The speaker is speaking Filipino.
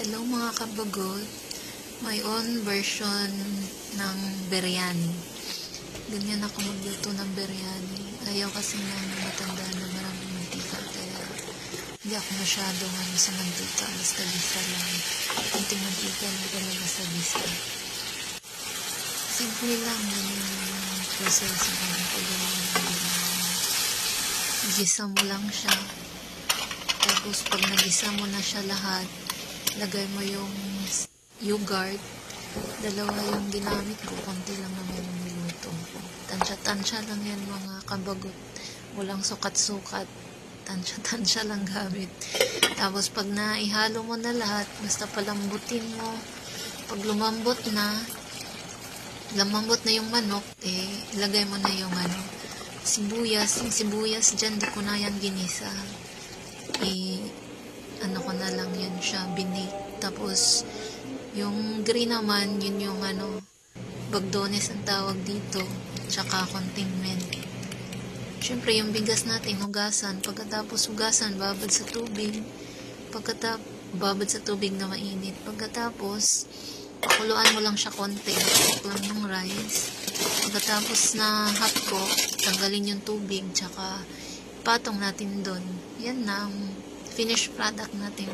Hello mga kabagod, my own version ng biryani. Ganyan ako magluto ng biryani. Ayaw kasi ng matanda na maraming mantika, kaya hindi ako masyadong sa mantika, basta gisa lang. Kunting mantika lang talaga sa gisa. Simple lang, ganyan yung proseso ng paggawa ng biryani. Gisa mo lang siya. Tapos pag nagisa mo na siya lahat, lagay mo yung yogurt. Dalawa yung ginamit ko, konti lang naman yung niluto ko. Tansya-tansya lang yan mga kabagot. Walang sukat-sukat. Tansya-tansya lang gamit. Tapos pag naihalo mo na lahat, basta palambutin mo. Pag lumambot na yung manok, ilagay mo na yung sibuyas. Yung sibuyas dyan, di ko na yan ginisa. Ko na lang yan siya, binake. Tapos, yung green naman, yun yung bagdones ang tawag dito. Tsaka konting mint. Siyempre, yung bigas natin, hugasan. Pagkatapos hugasan, babad sa tubig. Babad sa tubig na mainit. Pagkatapos, pakuluan mo lang siya konti. Cook lang ng rice. Pagkatapos na hot cook, tanggalin yung tubig. Tsaka, patong natin doon. Yan na ang finished product natin.